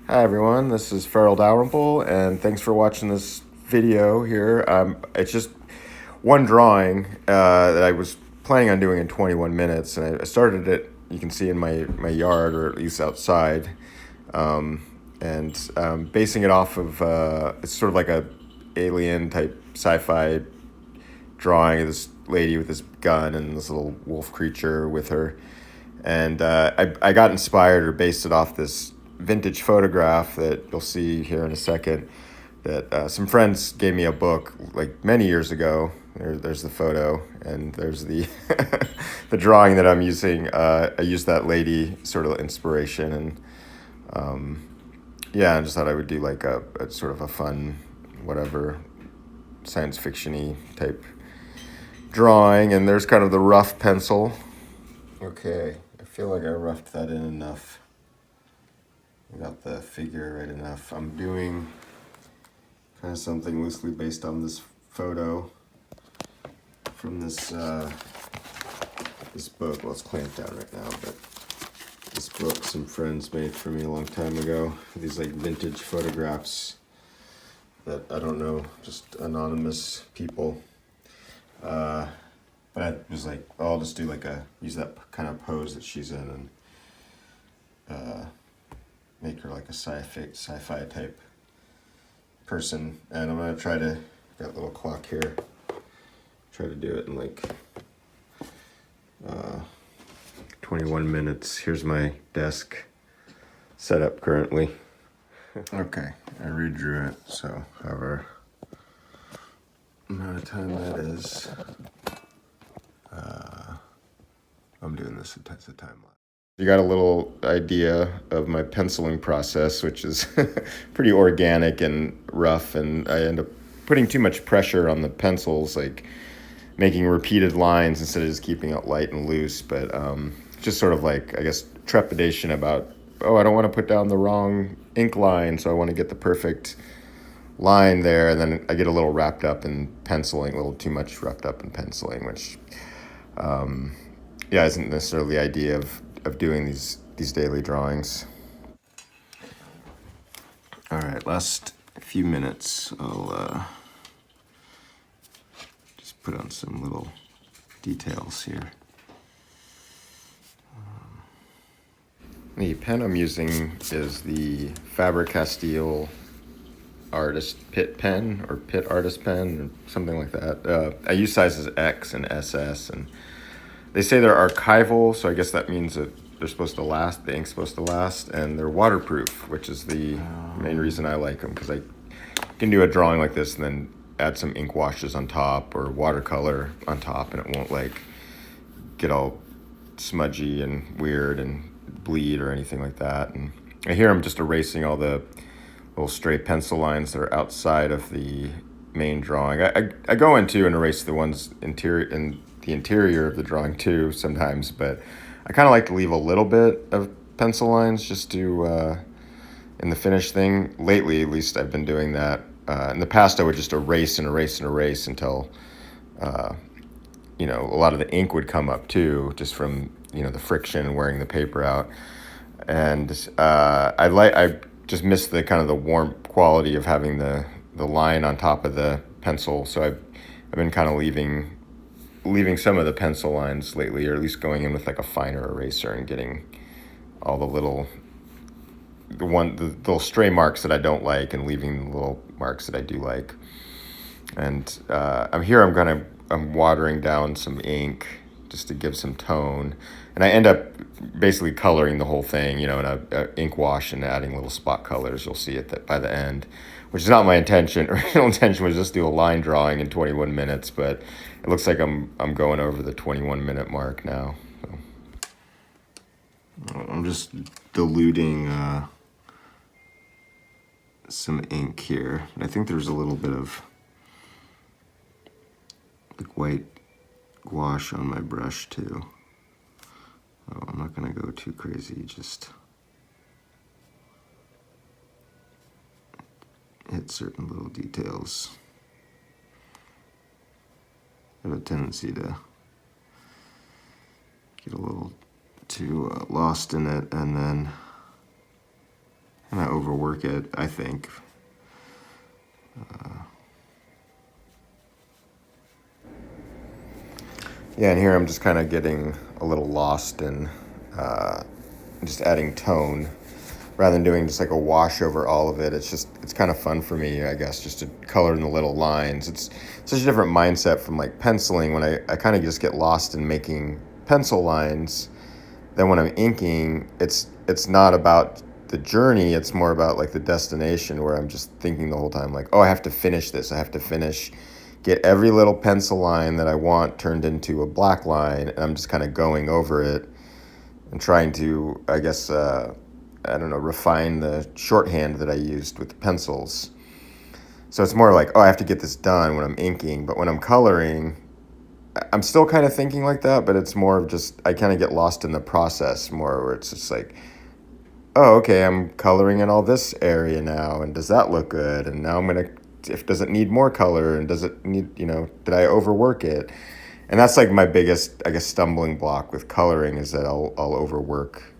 Hi everyone, this is Farel Dalrymple, and thanks for watching this video here. It's just one drawing that I was planning on doing in 21 minutes, and I started it, you can see in my yard, or at least outside, and basing it off of, it's sort of like a alien type sci-fi drawing of this lady with this gun and this little wolf creature with her. And I got inspired or based it off this vintage photograph that you'll see here in a second that some friends gave me a book like many years ago. There's the photo, and there's the the drawing that I'm using. I used that lady sort of inspiration, and yeah, I just thought I would do like a sort of a fun, whatever, science fiction-y type drawing. And there's kind of the rough pencil. Okay, I feel like I roughed that in enough. I got the figure right enough. I'm doing kind of something loosely based on this photo from this this book. Well, it's clamped down right now, but this book some friends made for me a long time ago. These like vintage photographs that I don't know, just anonymous people. But I was like, oh, I'll just do like use that kind of pose that she's in, and make her like a sci-fi type person. And I'm gonna try to, got a little clock here, try to do it in like 21 minutes. Here's my desk setup currently. Okay, I redrew it, so however amount of time that is, I'm doing this as a time lapse. You got a little idea of my penciling process, which is pretty organic and rough, and I end up putting too much pressure on the pencils, like making repeated lines instead of just keeping it light and loose. But just sort of like, I guess, trepidation about, oh, I don't want to put down the wrong ink line, so I want to get the perfect line there, and then I get a little wrapped up in penciling, a little too much wrapped up in penciling, which yeah, isn't necessarily the idea of doing these daily drawings. All right, last few minutes, I'll just put on some little details here. The pen I'm using is the Faber Castell artist Pitt pen, or Pitt artist pen, or something like that. I use sizes X and SS, and they say they're archival, so I guess that means that they're supposed to last, the ink's supposed to last, and they're waterproof, which is the main reason I like them, because I can do a drawing like this and then add some ink washes on top or watercolor on top, and it won't like get all smudgy and weird and bleed or anything like that. And here I'm just erasing all the little stray pencil lines that are outside of the main drawing. I go into and erase the ones in the interior of the drawing too sometimes, but I kind of like to leave a little bit of pencil lines just to in the finished thing. Lately, at least, I've been doing that. In the past, I would just erase and erase and erase until you know, a lot of the ink would come up too, just from, you know, the friction and wearing the paper out. And I just miss the kind of the warm quality of having the line on top of the pencil. So I've been kind of leaving some of the pencil lines lately, or at least going in with like a finer eraser and getting all the little little stray marks that I don't like, and leaving the little marks that I do like. And I'm watering down some ink just to give some tone, and I end up basically coloring the whole thing, you know, in a ink wash, and adding little spot colors. You'll see it by the end, which is not my intention. Original intention was just do a line drawing in 21 minutes, but it looks like I'm going over the 21-minute mark now. So I'm just diluting some ink here. I think there's a little bit of like white gouache on my brush too. Oh, I'm not gonna go too crazy, just hit certain little details. I have a tendency to get a little too lost in it, and then kind of overwork it, I think. Yeah, and here I'm just kind of getting a little lost in just adding tone rather than doing just like a wash over all of it. It's kind of fun for me, I guess, just to color in the little lines. It's such a different mindset from like penciling when I kind of just get lost in making pencil lines. Then when I'm inking, it's not about the journey, it's more about like the destination, where I'm just thinking the whole time like, oh, I have to finish this. I have to get every little pencil line that I want turned into a black line, and I'm just kind of going over it and trying to, I guess, I don't know, refine the shorthand that I used with the pencils. So it's more like, oh, I have to get this done when I'm inking, but when I'm coloring, I'm still kind of thinking like that, but it's more of just, I kind of get lost in the process more, where it's just like, oh, okay, I'm coloring in all this area now, and does that look good? And now I'm going to, does it need more color, and does it need, did I overwork it? And that's like my biggest, I guess, stumbling block with coloring, is that I'll overwork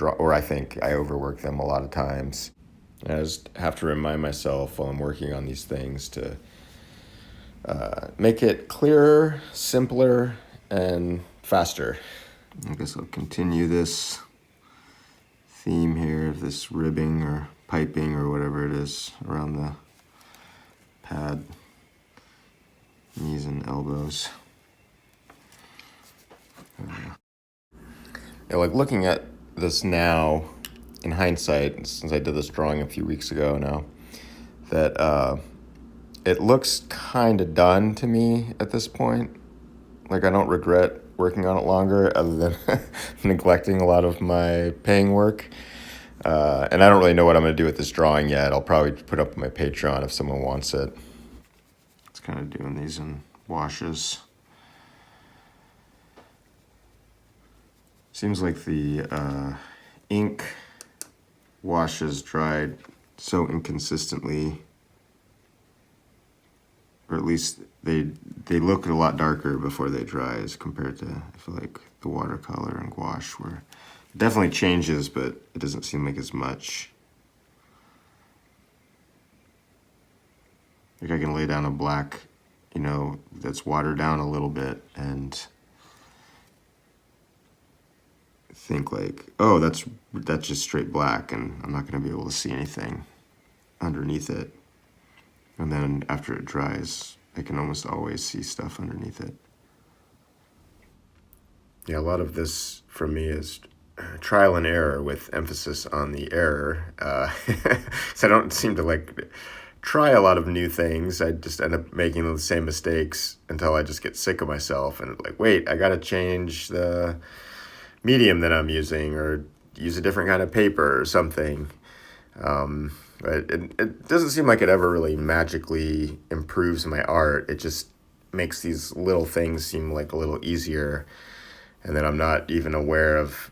or I think I overwork them a lot of times. I just have to remind myself while I'm working on these things to make it clearer, simpler, and faster. I guess I'll continue this theme here of this ribbing or piping or whatever it is around the pad, knees and elbows. Yeah, like looking at this now in hindsight, since I did this drawing a few weeks ago now, that it looks kind of done to me at this point. Like, I don't regret working on it longer, other than neglecting a lot of my paying work. And I don't really know what I'm going to do with this drawing yet. I'll probably put up on my Patreon if someone wants it. It's kind of doing these in washes. Seems like the ink washes dried so inconsistently, or at least they look a lot darker before they dry as compared to, I feel like, the watercolor and gouache, where it definitely changes, but it doesn't seem like as much. Like I can lay down a black, that's watered down a little bit and think like, oh, that's just straight black, and I'm not going to be able to see anything underneath it. And then after it dries, I can almost always see stuff underneath it. Yeah, a lot of this for me is trial and error with emphasis on the error. So I don't seem to try a lot of new things. I just end up making the same mistakes until I just get sick of myself and wait, I got to change the medium that I'm using, or use a different kind of paper or something. But it doesn't seem like it ever really magically improves my art. It just makes these little things seem like a little easier, and then I'm not even aware of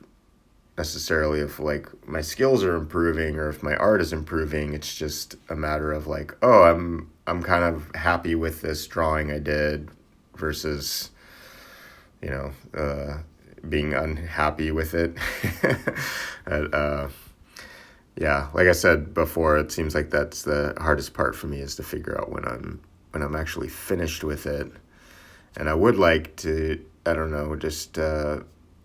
necessarily if my skills are improving or if my art is improving. It's just a matter of oh, I'm kind of happy with this drawing I did versus being unhappy with it. Yeah, like I said before, it seems like that's the hardest part for me, is to figure out when I'm actually finished with it. And I would like to, I don't know, just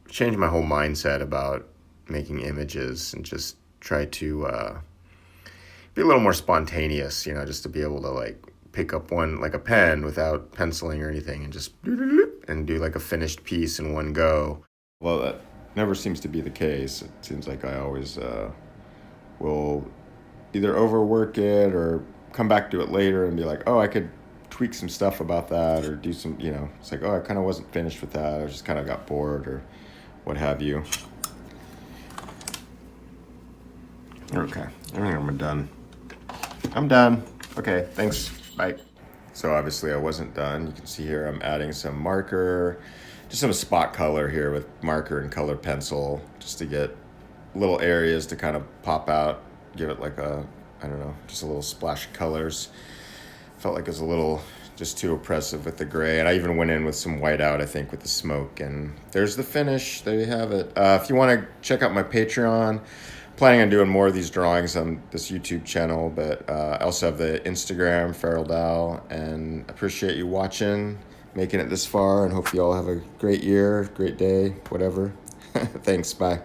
change my whole mindset about making images and just try to be a little more spontaneous, just to be able to pick up one, like a pen, without penciling or anything, and just and do a finished piece in one go. Well, that never seems to be the case. It seems like I always will either overwork it or come back to it later and be like, oh, I could tweak some stuff about that, or do some, it's like, oh, I kind of wasn't finished with that. I just kind of got bored or what have you. Okay, I think I'm done. I'm done. Okay, thanks. Bye. So obviously I wasn't done. You can see here I'm adding some marker, just some spot color here with marker and color pencil, just to get little areas to kind of pop out, give it I don't know, just a little splash of colors. Felt like it was a little just too oppressive with the gray, and I even went in with some whiteout, I think, with the smoke. And there's the finish. There you have it. If you want to check out my Patreon, planning on doing more of these drawings on this YouTube channel, but I also have the Instagram, Farel, and appreciate you watching, making it this far, and hope you all have a great year, great day, whatever. Thanks, bye.